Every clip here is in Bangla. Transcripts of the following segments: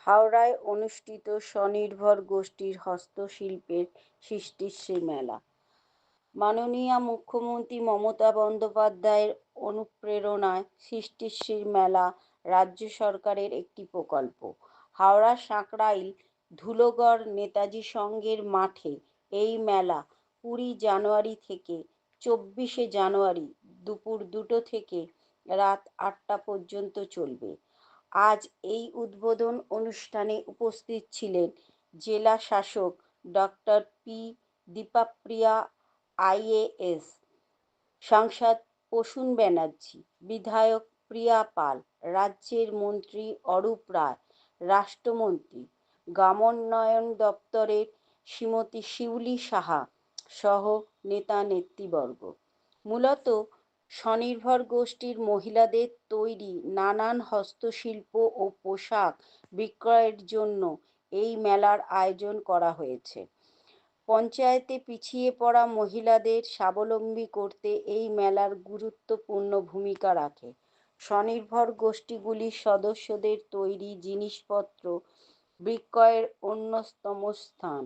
হাওড়ায় অনুষ্ঠিত স্বনির্ভর গোষ্ঠীর হস্তশিল্পের সৃষ্টিশ্রী মেলা। মাননীয় মুখ্যমন্ত্রী মমতা বন্দ্যোপাধ্যায়ের অনুপ্রেরণায় সৃষ্টিশ্রী মেলা রাজ্য সরকারের একটি প্রকল্প। হাওড়া সাঁকরাইল ধুলোগড় নেতাজি সংঘের মাঠে এই মেলা 20 জানুয়ারি থেকে 24 জানুয়ারি দুপুর 2টো থেকে রাত 8টা পর্যন্ত চলবে। আজ এই উদ্বোধন অনুষ্ঠানে উপস্থিত ছিলেন জেলা শাসক ডক্টর পি দীপাপ্রিয়া আইএএস, সাংসদ প্রসূন ব্যানার্জি, বিধায়ক প্রিয়া পাল, রাজ্যের মন্ত্রী অরূপ রায়, রাষ্ট্রমন্ত্রী গ্রামোন্নয়ন দপ্তরের শ্রীমতী শিউলি সাহা সহ নেতা নেতৃবর্গ। মূলত স্বনির্ভর গোষ্ঠীর মহিলাদের তৈরি নানান হস্তশিল্প ও পোশাক বিক্রয়ের জন্য এই মেলার আয়োজন করা হয়েছে। পঞ্চায়েতে পিছিয়ে পড়া মহিলাদের স্বাবলম্বী করতে এই মেলার গুরুত্বপূর্ণ ভূমিকা রাখে। স্বনির্ভর গোষ্ঠীগুলির সদস্যদের তৈরি জিনিসপত্র বিক্রয়ের অন্যতম স্থান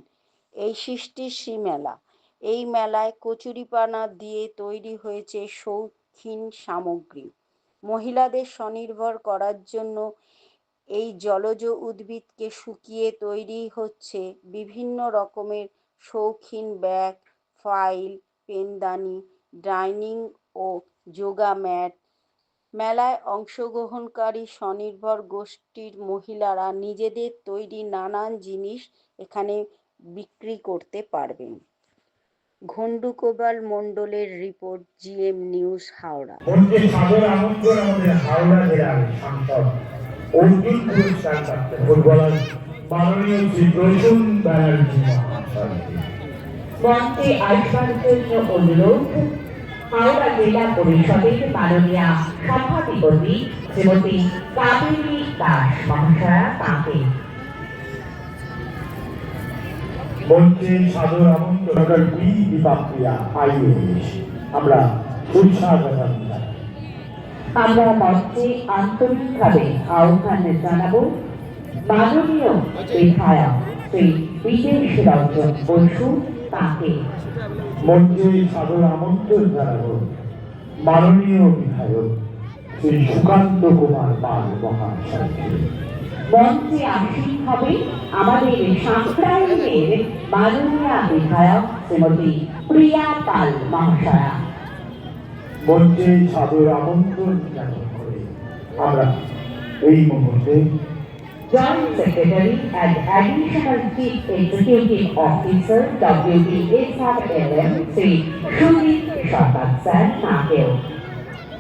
এই সৃষ্টিশ্রী মেলা। এই মেলায় কচুরিপানা দিয়ে তৈরি হয়েছে শৌখিন সামগ্রী। মহিলাদের স্বনির্ভর করার জন্য এই জলজ উদ্ভিদকে শুকিয়ে তৈরি হচ্ছে বিভিন্ন রকমের শৌখিন ব্যাগ, ফাইল, পেনদানি, ডাইনিং ও যোগা ম্যাট। মেলায় অংশগ্রহণকারী স্বনির্ভর গোষ্ঠীর মহিলারা নিজেদের তৈরি নানান জিনিস এখানে বিক্রি করতে পারবেন। ঘন্ডুকোবাল মণ্ডলের রিপোর্ট, জিএম নিউজ, হাওড়া। সাদর আমন্ত্রণ আমাদের হাওড়া জেলার সাংসদ অর্জুন পুরস্কার প্রাপ্ত ফুটবলার মাননীয় শ্রী প্রসূন ব্যানার্জি মহাশয়কে মঞ্চে আসবার জন্য অনুরোধ হাওড়া জেলা পরিষদের মাননীয় সভাধিপতি শ্রীমতী কাবেরী দাস মহাশয়া তাঁকে। মঞ্চে সাদর আমন্ত্রণ ডক্টর পি দীপাপ্রিয়া আইএএস। আমরা উৎসাহ জানাই। আমরা মঞ্চে আন্তরিকভাবে আহ্বান জানাবো মাননীয় বিধায়ক শ্রী বিদেশ রঞ্জন বসু তাঁকে। মঞ্চে সাদর আমন্ত্রণ জানাবো মাননীয় বিধায়ক শ্রী সুকান্ত কুমার পাল মহাশয়কে। মঞ্চে আসীন হবে আমাদের সাঁকরাইলের মাননীয় বিধায়ক শ্রীমতী প্রিয়া পাল মহাশয়া। মঞ্চে সাদর আমন্ত্রণ জ্ঞাপন করে আমরা এই মুহূর্তে Joint Secretary and Additional Chief Executive Officer WBSRLM Shri Sujit Sarkar sir তাঁকেও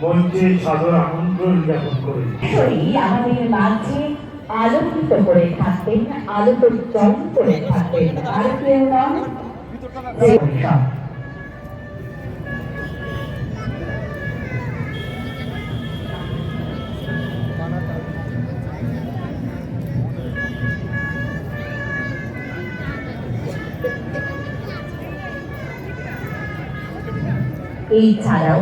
মঞ্চে সাদর আমন্ত্রণ জ্ঞাপন করে আমাদের মাঝে আলোকিত করে থাকতেন, আলোকোজ্জ্বল করে থাকতেন আর কেউ নন এছাড়াও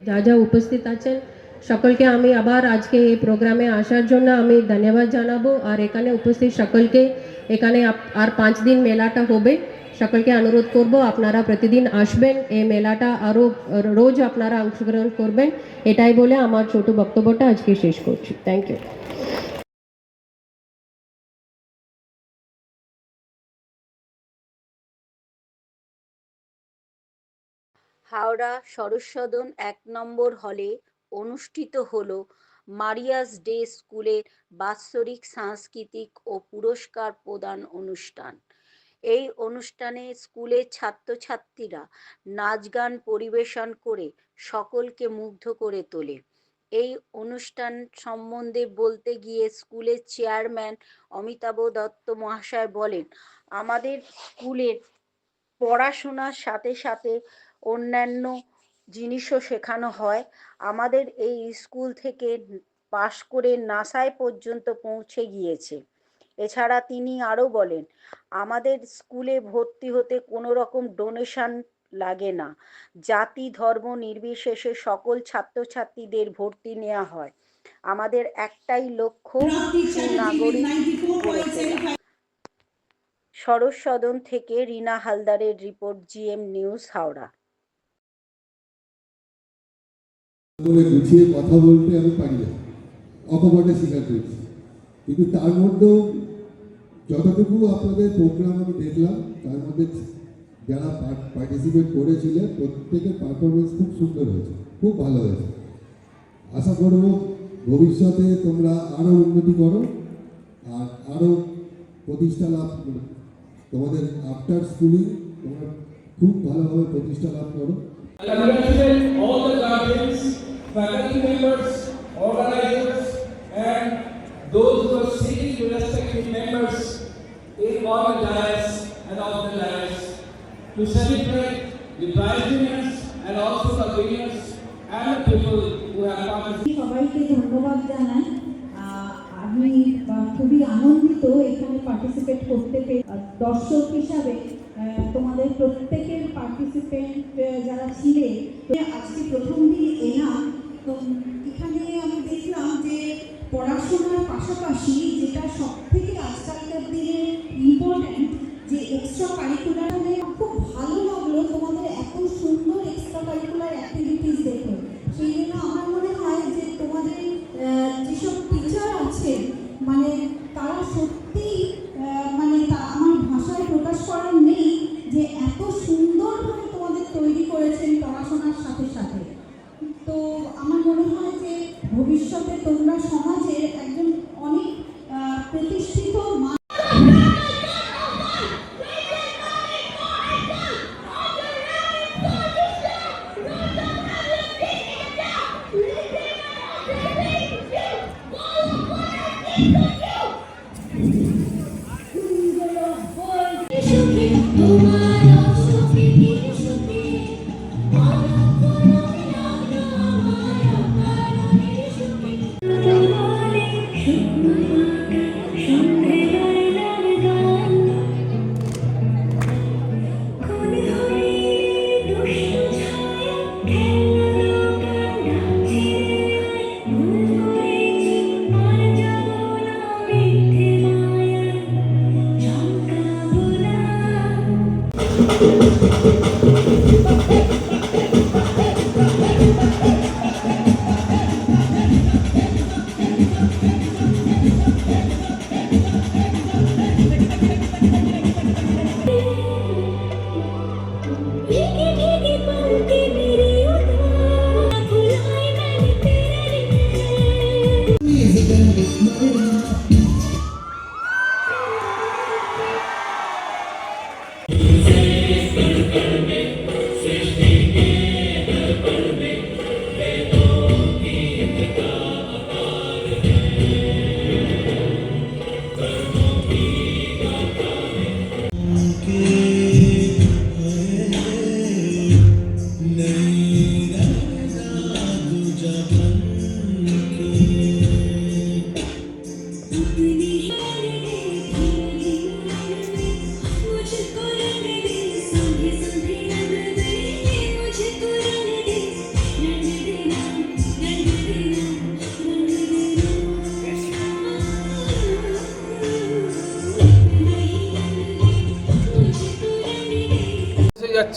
যা যা উপস্থিত আছেন সকলকে আমি আবার আজকে এই প্রোগ্রামে আসার জন্য আমি ধন্যবাদ জানাবো। আর এখানে উপস্থিত সকলকে, এখানে আর 5 দিন মেলাটা হবে, সকলকে অনুরোধ করব আপনারা প্রতিদিন আসবেন, এই মেলাটা আরও রোজ আপনারা অংশগ্রহণ করবেন, এটাই বলে আমার ছোট বক্তব্যটা আজকে শেষ করছি। Thank you. হাওড়া সরস্বদন ১ নম্বর হলে অনুষ্ঠিত হলো মারিয়াস ডে স্কুলের বাৎসরিক সাংস্কৃতিক ও পুরস্কার প্রদান অনুষ্ঠান। এই অনুষ্ঠানে স্কুলের ছাত্রছাত্রীরা নাচ গান পরিবেশন করে সকলকে মুগ্ধ করে তোলে। এই অনুষ্ঠান সম্বন্ধে বলতে গিয়ে স্কুলের চেয়ারম্যান অমিতাভ দত্ত মহাশয় বলেন, আমাদের স্কুলের পড়াশোনার সাথে সাথে অন্যান্য জিনিসও শেখানো হয়। আমাদের এই স্কুল থেকে পাশ করে নাসায় পর্যন্ত পৌঁছে গিয়েছে। এছাড়া তিনি আরও বলেন, আমাদের স্কুলে ভর্তি হতে কোনো রকম ডোনেশন লাগে না। জাতি ধর্ম নির্বিশেষে সকল ছাত্রছাত্রীদের ভর্তি নেওয়া হয়। আমাদের একটাই লক্ষ্য, সুনাগরিক গড়ে তোলা। সরস্বদন থেকে রিনা হালদারের রিপোর্ট, জিএম নিউজ, হাওড়া। গুছিয়ে কথা বলতে আমি পারি না, অকপটে স্বীকার করছি, কিন্তু তার মধ্যেও যতটুকু আপনাদের প্রোগ্রাম আমি দেখলাম তার মধ্যে যারা পার্টিসিপেট করেছিলেন প্রত্যেকের পারফরমেন্স খুব সুন্দর হয়েছে, খুব ভালো হয়েছে। আশা করব ভবিষ্যতে তোমরা আরও উন্নতি করো আর আরও প্রতিষ্ঠা লাভ করো, তোমাদের আফটার স্কুলিং তোমরা খুব ভালোভাবে প্রতিষ্ঠা লাভ করো। Congratulate all the guardians, faculty members, organizers, and those who are seeking the respective members in on the dais and off the dais to celebrate the prize winners and also the winners and the people who have participated. সবাইকে ধন্যবাদ জানাই। আমি খুবই আনন্দিত এখানে পার্টিসিপেট করতে পেরে। দর্শক হিসাবে তোমাদের প্রত্যেকের পার্টিসিপেন্ট যারা ছিলেন, আজকে প্রথম দিন এলাম, তো এখানে আমি দেখলাম যে পড়াশোনার পাশাপাশি যেটা সব থেকে আজকালকার দিনে ইম্পর্ট্যান্ট, যে এক্সট্রা কারিকুলার, খুব ভালো লাগলো তোমাদের এত সুন্দর এক্সট্রা কারিকুলার অ্যাক্টিভিটিস দেখে। সেই জন্য আমার মনে হয় যে তোমাদের যেসব টিচার আছে মানে তারা সত্যিই মানে আমার ভাষায় প্রকাশ করার নেই যে এত সুন্দরভাবে তোমাদের তৈরি করেছেন পড়াশোনার সাথে সাথে। তো আমার মনে হয় যে ভবিষ্যতে তোমরা সমাজের একজন অনেক প্রতিষ্ঠিত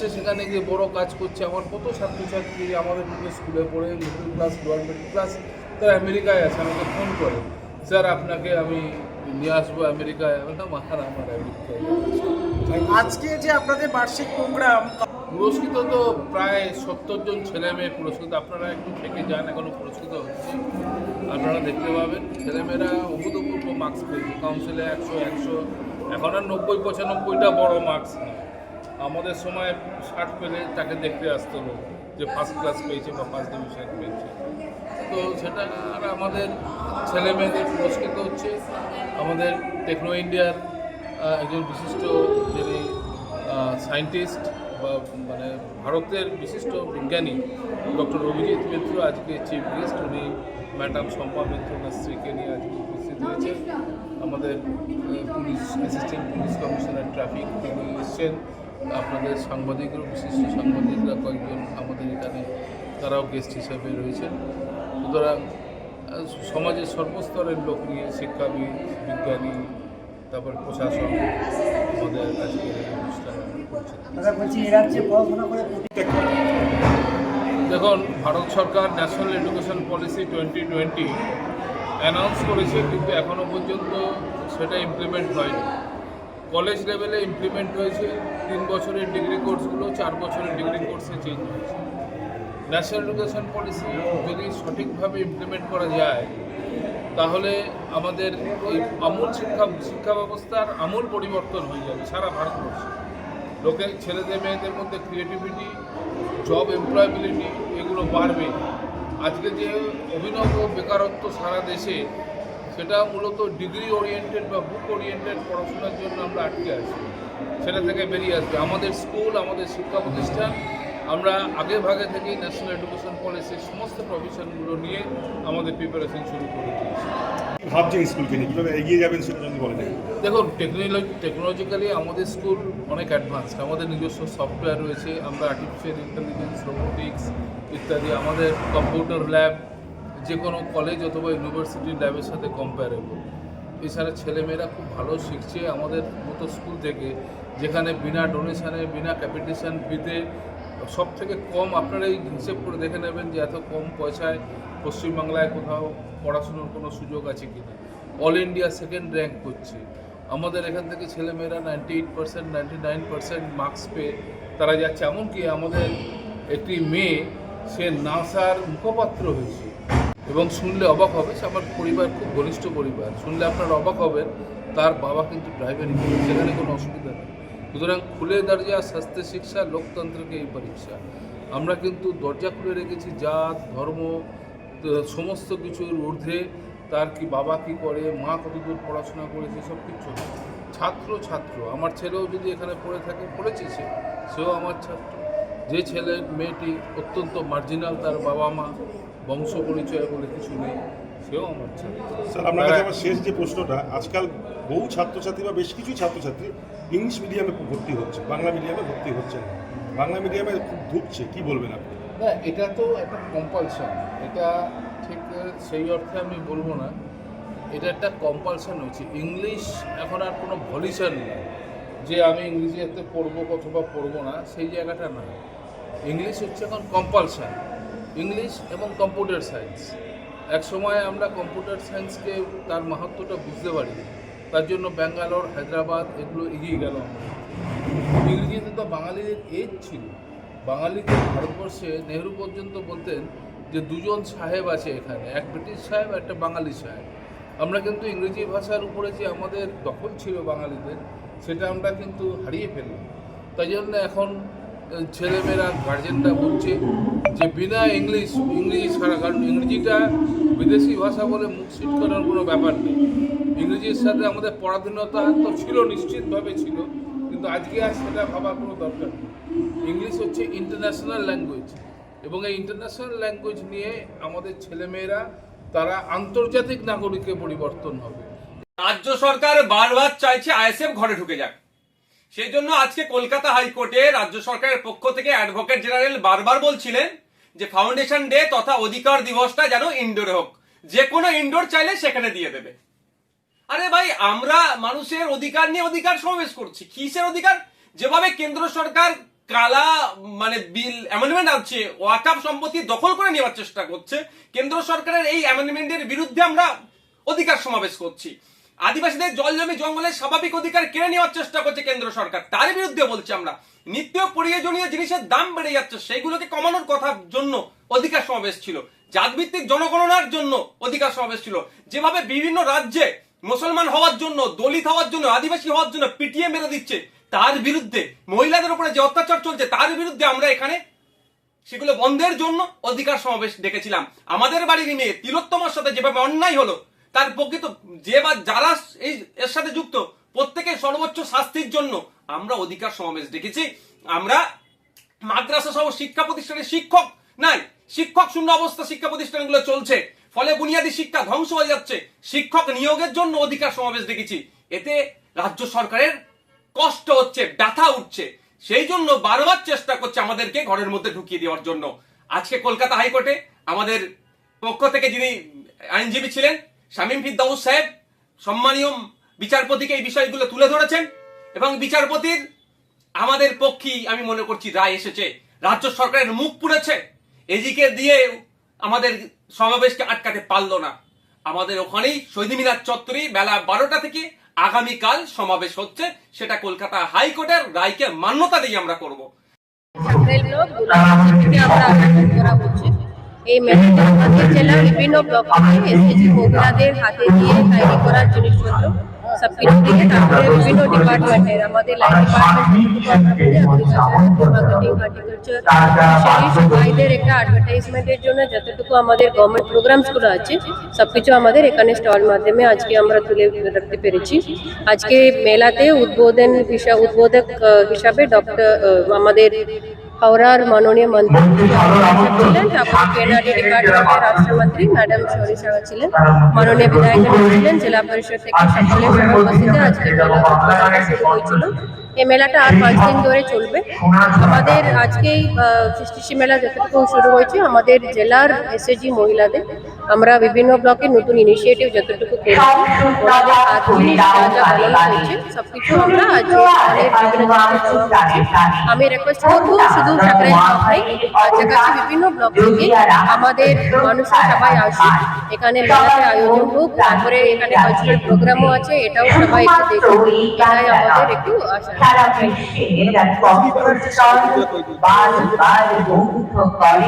যাচ্ছে, সেখানে গিয়ে বড় কাজ করছে। আমার কত ছাত্রছাত্রী আমাদের মধ্যে স্কুলে পড়ে middle class, lower middle class, তারা আমেরিকায় আছে, আমাকে ফোন করে, স্যার আপনাকে আমি নিয়ে আসবো আমেরিকায়। বললাম আমার আমেরিকায়। আজকে যে আপনাদের বার্ষিক প্রোগ্রাম, পুরস্কৃত তো প্রায় 70 জন ছেলে মেয়ে পুরস্কৃত। আপনারা একটু থেকে যান, এখনো পুরস্কৃত হচ্ছে, আপনারা দেখতে পাবেন। ছেলেমেয়েরা অভূতপূর্ব মার্কস পেয়েছে, কাউন্সিলে 100, এখন আর 90-95টা বড় মার্কস না। আমাদের সময় 60 পেলে তাকে দেখতে আসতে হলো যে ফার্স্ট ক্লাস পেয়েছে বা ফার্স্ট ডিভিশন পেয়েছে। তো সেটা আর আমাদের ছেলে মেয়েদের পুরস্কৃত হচ্ছে। আমাদের টেকনো ইন্ডিয়ার একজন বিশিষ্ট যিনি সায়েন্টিস্ট বা মানে ভারতের বিশিষ্ট বিজ্ঞানী ডক্টর অভিজিৎ মিত্র আজকে চিফ গেস্ট, উনি ম্যাডাম শম্পা মিত্র স্ত্রীকে নিয়ে আজকে উপস্থিত হয়েছেন। আমাদের police assistant police commissioner traffic তিনি এসছেন। আপনাদের সাংবাদিকরা, বিশিষ্ট সাংবাদিকরা কয়েকজন আমাদের এখানে তারাও গেস্ট হিসেবে রয়েছেন। সুতরাং সমাজের সর্বস্তরের লোক নিয়ে শিক্ষাবিদ, বিজ্ঞানী, তারপর প্রশাসন আমাদের আজকে এই অনুষ্ঠান করছে। বলছি এ রাজ্যে পড়াশোনা করে দেখুন, ভারত সরকার ন্যাশনাল এডুকেশন পলিসি 2020 অ্যানাউন্স করেছে, কিন্তু এখনও পর্যন্ত সেটা ইমপ্লিমেন্ট হয়নি। কলেজ লেভেলে ইমপ্লিমেন্ট হয়েছে, 3 বছরের ডিগ্রি কোর্সগুলো 4 বছরের ডিগ্রি কোর্সে চেঞ্জ হয়েছে। ন্যাশনাল এডুকেশন পলিসি যদি সঠিকভাবে ইমপ্লিমেন্ট করা যায়, তাহলে আমাদের এই আমূল শিক্ষা ব্যবস্থার আমূল পরিবর্তন হয়ে যাবে সারা ভারতবর্ষে। লোকের ছেলেদের মেয়েদের মধ্যে ক্রিয়েটিভিটি, জব এমপ্লয়াবিলিটি এগুলো বাড়বে। আজকে যে অভিনব বেকারত্ব সারা দেশে, সেটা মূলত ডিগ্রি ওরিয়েন্টেড বা বুক ওরিয়েন্টেড পড়াশোনার জন্য আমরা আটকে আছি। সেটা থেকে বেরিয়ে আসবে আমাদের স্কুল, আমাদের শিক্ষা প্রতিষ্ঠান। আমরা আগে ভাগে থেকেই ন্যাশনাল এডুকেশন পলিসির সমস্ত প্রভিশনগুলো নিয়ে আমাদের প্রিপারেশন শুরু করে দিয়েছি। ভাবছেন স্কুলকে নিয়ে কীভাবে এগিয়ে যাবেন সেটা যদি বলেন। দেখুন, টেকনোলজিক্যালি আমাদের স্কুল অনেক অ্যাডভান্সড। আমাদের নিজস্ব সফটওয়্যার রয়েছে, আমরা আর্টিফিশিয়াল ইন্টেলিজেন্স, রোবোটিক্স ইত্যাদি, আমাদের কম্পিউটার ল্যাব যে কোনো কলেজ অথবা ইউনিভার্সিটির ল্যাবের সাথে কম্পারেবল। এছাড়া ছেলেমেয়েরা খুব ভালো শিখছে আমাদের মতো স্কুল থেকে, যেখানে বিনা ডোনেশানে, বিনা ক্যাপিটেশন ফিতে সব থেকে কম, আপনারা এই হিসেব করে দেখে নেবেন যে এত কম পয়সায় পশ্চিমবাংলায় কোথাও পড়াশুনোর কোনো সুযোগ আছে কিনা। অল ইন্ডিয়া সেকেন্ড র্যাঙ্ক করছে। আমাদের এখান থেকে ছেলেমেয়েরা 98%, 99% মার্কস পেয়ে তারা যাচ্ছে। এমনকি আমাদের একটি মেয়ে, সে নাসার মুখপাত্র হয়েছে, এবং শুনলে অবাক হবে, সে আমার পরিবার খুব ঘনিষ্ঠ পরিবার, শুনলে আপনারা অবাক হবেন, তার বাবা কিন্তু ড্রাইভারি করে, সেখানে কোনো অসুবিধা নেই। সুতরাং খুলে দরজা স্বাস্থ্য শিক্ষা লোকতন্ত্রকে এই পরীক্ষা। আমরা কিন্তু দরজা খুলে রেখেছি, জাত ধর্ম সমস্ত কিছুর ঊর্ধ্বে তার কি বাবা কি করে, মা কতদূর পড়াশোনা করেছে, সব কিছু না। ছাত্র আমার ছেলেও যদি এখানে পড়ে থাকে, পড়েছে সেও আমার ছাত্র। যে ছেলে মেয়েটি অত্যন্ত মার্জিনাল, তার বাবা মা বংশ পরিচয় বলে কিছু নেই, সেও আমার ছাত্র। স্যার, আপনার কাছে আমার শেষ যে প্রশ্নটা, আজকাল বহু ছাত্রছাত্রী বা বেশ কিছু ছাত্রছাত্রী ইংলিশ মিডিয়ামে ভর্তি হচ্ছে, বাংলা মিডিয়ামে ভর্তি হচ্ছে না, বাংলা মিডিয়ামে খুব ঢুকছে, কি বলবেন আপনি? না, এটা তো একটা কম্পালশন, এটা ঠিক সেই অর্থে আমি বলবো না, এটা একটা কম্পালশন হচ্ছে। ইংলিশ এখন আর কোনো ভলিউশন নেই যে আমি ইংরেজিতে পড়বো অথবা পড়বো না, সেই জায়গাটা না। ইংলিশ হচ্ছে এখন কম্পালশন। ইংলিশ এবং কম্পিউটার সায়েন্স, এক সময় আমরা কম্পিউটার সায়েন্সকে তার মাহাত্ম্যটা বুঝতে পারি, তার জন্য ব্যাঙ্গালোর, হায়দ্রাবাদ এগুলো এগিয়ে গেল। ইংরেজিতে তো বাঙালিদের এজ ছিল। বাঙালিদের ভারতবর্ষে নেহরু পর্যন্ত বলতেন যে 2জন সাহেব আছে এখানে, এক ব্রিটিশ সাহেব, একটা বাঙালি সাহেব। আমরা কিন্তু ইংরেজি ভাষার উপরে যে আমাদের দখল ছিল বাঙালিদের, সেটা আমরা কিন্তু হারিয়ে ফেললাম। তাই জন্য এখন ছেলেমেয়েরা, গার্জেনরা বলছে যে বিনা ইংরেজি ছাড়া, কারণ ইংরেজিটা বিদেশি ভাষা বলে মুখ সিট করার কোনো ব্যাপার নেই। ইংরেজির সাথে আমাদের পরাধীনতা তো ছিল, নিশ্চিতভাবে ছিল, কিন্তু আজকে আর সেটা ভাবার কোনো দরকার নেই। ইংলিশ হচ্ছে ইন্টারন্যাশনাল ল্যাঙ্গুয়েজ, এবং এই ইন্টারন্যাশনাল ল্যাঙ্গুয়েজ নিয়ে আমাদের ছেলেমেয়েরা তারা আন্তর্জাতিক নাগরিকে পরিবর্তন হবে। রাজ্য সরকার বারবার চাইছে আইএসএফ ঘরে ঢুকে যাক। সেই জন্য আজকে কলকাতা হাইকোর্টে রাজ্য সরকারের পক্ষ থেকে অ্যাডভোকেট জেনারেল বারবার বলছিলেন যে ফাউন্ডেশন ডে তথা অধিকার দিবসটা যেন ইনডোরে হোক, যে কোনো ইনডোর চাইলে সেখানে দিয়ে দেবে। আরে ভাই, আমরা মানুষের অধিকার নিয়ে অধিকার সমাবেশ করছি, কিসের অধিকার? যেভাবে কেন্দ্র সরকার কালা মানে বিল অ্যামেন্ডমেন্ট আছে, ওয়াকফ সম্পত্তি দখল করে নেওয়ার চেষ্টা করছে, কেন্দ্র সরকারের এই অ্যামেন্ডমেন্টের বিরুদ্ধে আমরা অধিকার সমাবেশ করছি। আদিবাসীদের জল জমি জঙ্গলের স্বাভাবিক অধিকার কেড়ে নেওয়ার চেষ্টা করছে কেন্দ্র সরকার, তার বিরুদ্ধে বলছি আমরা। নিত্য প্রয়োজনীয় জিনিসের দাম বেড়ে যাচ্ছে, সেইগুলোকে কমানোর কথার জন্য অধিকার সমাবেশ ছিল। জাতভিত্তিক জনগণনার জন্য অধিকার সমাবেশ ছিল। যেভাবে বিভিন্ন রাজ্যে মুসলমান হওয়ার জন্য, দলিত হওয়ার জন্য, আদিবাসী হওয়ার জন্য পিটিয়ে মেরে দিচ্ছে, তার বিরুদ্ধে, মহিলাদের উপরে যে অত্যাচার চলছে তার বিরুদ্ধে আমরা এখানে সেগুলো বন্ধের জন্য অধিকার সমাবেশ ডেকেছিলাম। আমাদের বাড়ির মেয়ে তিলোত্তমার সাথে যেভাবে অন্যায় হলো, তার প্রকৃত যে বা যারা এই এর সাথে যুক্ত প্রত্যেকের সর্বোচ্চ শাস্তির জন্য আমরা অধিকার সমাবেশ ডেকেছি। আমরা মাদ্রাসা সহ শিক্ষা প্রতিষ্ঠানে শিক্ষক নাই, শিক্ষক শূন্য অবস্থা শিক্ষা প্রতিষ্ঠানগুলো চলছে, ফলে বুনিয়াদী শিক্ষা ধ্বংস হয়ে যাচ্ছে। শিক্ষক নিয়োগের জন্য অধিকার সমাবেশ দেখেছি। এতে রাজ্য সরকারের কষ্ট হচ্ছে, ব্যথা উঠছে, সেই জন্য বারবার চেষ্টা করছে আমাদেরকে ঘরের মধ্যে ঢুকিয়ে দেওয়ার জন্য। আজকে কলকাতা হাইকোর্টে আমাদের পক্ষ থেকে যিনি আইনজীবী ছিলেন শামীম ফিরদৌস সাহেব সম্মানীয় বিচারপতিকে এই বিষয়গুলো তুলে ধরেছেন, এবং বিচারপতির আমাদের পক্ষেই আমি মনে করছি রায় এসেছে। রাজ্য সরকারের মুখ পুড়েছে, এদিকে দিয়ে আমাদের সমাবেশকে আটকাতে পারলো না। আমাদের ওখানেই শহীদ মিনার চত্বরে বেলা 12টা থেকে আগামীকাল সমাবেশ হচ্ছে, সেটা কলকাতা হাইকোর্টের রায়কে মান্যতা দিয়ে আমরা করব। এই মেলাতে আমাদের জেলার বিভিন্ন ব্লক থেকে এসএসজি মহিলাদের হাতে দিয়ে তৈরি করার জিনিসপত্র সবকিছু থেকে, তারপরে বিভিন্ন ডিপার্টমেন্টের আমাদের লাইন মার্কেটিং, হর্টিকালচার, সবাইদের একটা অ্যাডভার্টাইজমেন্টের জন্য যতটুকু আমাদের গভর্নমেন্ট প্রোগ্রামসগুলো আছে সবকিছু আমাদের এখানে স্টল মাধ্যমে আজকে আমরা তুলে রাখতে পেরেছি। আজকে মেলাতে উদ্বোধক হিসাবে আমাদের হাওড়ার মাননীয় মন্ত্রী ছিলেন, তারপরে পেনারি ডিপার্টমেন্টের রাষ্ট্রমন্ত্রী ম্যাডাম শরী সাহা ছিলেন, মাননীয় বিধায়ক ছিলেন, জেলা পরিষদ থেকে সকলের সভাপতিতে আজকে মেলা উদ্বোধনটা শুরু হয়েছিল। এই মেলাটা আর 5 দিন ধরে চলবে। আমাদের আজকেই সৃষ্টি মেলা যতটুকু শুরু হয়েছে, আমাদের জেলার এসএসজি মহিলাদের আমরা বিভিন্ন ব্লকে নতুন ইনিশিয়েটিভ যতটুকু করেছি, ওনাদের হাত জিনিস যা বানানো হয়েছে সবকিছু আমরা আজ বিভিন্ন আমি রিকোয়েস্ট করবো শুধু সাকরাইল ব্লক নেই, কাছাকাছি বিভিন্ন ব্লক থেকে আমাদের মানুষরা সবাই আসে, এখানে মেলাতে আয়োজন হোক, তারপরে এখানে কালচারাল প্রোগ্রামও আছে, এটাও সবাই একটু দেখুন, এটাই আমাদের একটু আশা।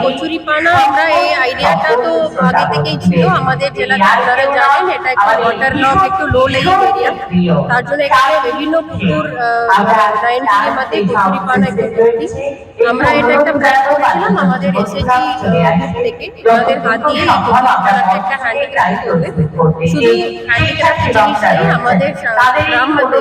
কচুরি পানা আমরা এই আইডিয়াটা তো আগে থেকেই ছিল আমাদের জেলাতে, আপনারা জানেন এটা একটা ওয়াটার লক, একটু লো লেইং এরিয়া, তার জন্য এখানে বিভিন্ন পুকুর লাইন থেকে আমাদের কচুরি পানা একটু ভর্তি। আমরা এটা একটা প্ল্যান করেছিলাম আমাদের এসএসজি থেকে, আমাদের হাত দিয়ে এই কচুরি পানাটা একটা হ্যান্ডিক্রাফট করবে, শুধু হ্যান্ডিক্রাফট জিনিস নেই, আমাদের গ্রাম মধ্যে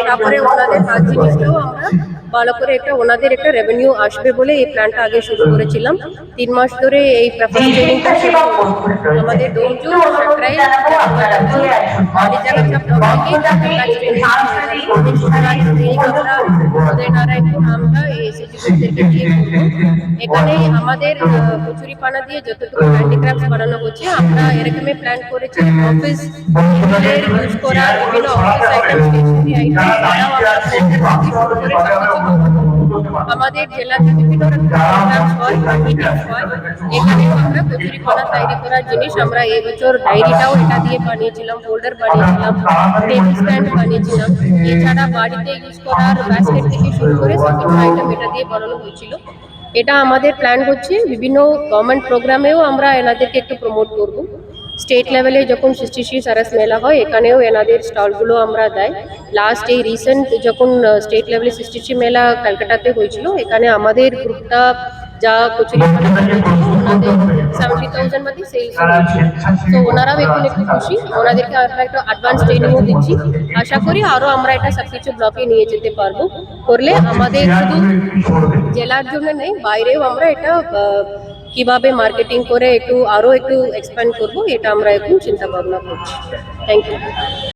তারপরে ওনাদের হাত জিনিসটাও আমরা ভালো করে ওনাদের একটা রেভিনিউ আসবে বলে এই প্ল্যানটা আগে শুরু করেছিলাম। 3 মাস ধরে এই প্রেফারেন্স ট্রেনিংটা শুরু আমাদের দৌজু সাকরাইল এখানে আমাদের কচুরি পানা দিয়ে যতটুকু হ্যান্ডিক্রাফট বানানো হচ্ছে, আমরা এরকমই প্ল্যান করেছি অফিস ইউজ করার বিভিন্ন অফিস আইটেম, স্টেশনারি আইটেম, আমাদের জেলাতে বিভিন্ন প্রোগ্রাম হয়, মিটিংস হয়, এখানে আমরা কচুরি পানা তৈরি করার জিনিস আমরা এই বছর ডায়েরিটাও এটা দিয়ে বানিয়েছিলাম, ফোল্ডার বানিয়েছিলাম, টেবিল স্ট্যান্ড বানিয়েছিলাম, এছাড়া বাড়িতে ইউজ করার বাস্কেট থেকে শুরু করে সবকিছু আইটেম এটা দিয়ে বানানো হয়েছিল। এটা আমাদের প্ল্যান হচ্ছে বিভিন্ন গভর্নমেন্ট প্রোগ্রামেও আমরা এনাদেরকে একটু প্রমোট করব। স্টেট লেভেলে যখন সৃষ্টি সারাস মেলা হয় এখানেও এনাদের স্টলগুলো আমরা দেয়। লাস্ট এই রিসেন্ট যখন স্টেট লেভেলে সৃষ্টি মেলা কলকাতাতে হয়েছিল, এখানে আমাদের গ্রুপটা যা কচুরি ওনাদের 70,000 মধ্যে সেলস হয়েছিল। তো ওনারাও এখন একটু খুশি, ওনাদেরকে আমরা একটু অ্যাডভান্স ট্রেনিংও দিচ্ছি। আশা করি আরও আমরা এটা সবকিছু ব্লকে নিয়ে যেতে পারবো, করলে আমাদের শুধু জেলার জন্য নেই, বাইরেও আমরা এটা কিভাবে মার্কেটিং করে একটু আরও একটু এক্সপ্যান্ড করবো, এটা আমরা এখন চিন্তা ভাবনা করছি। Thank you.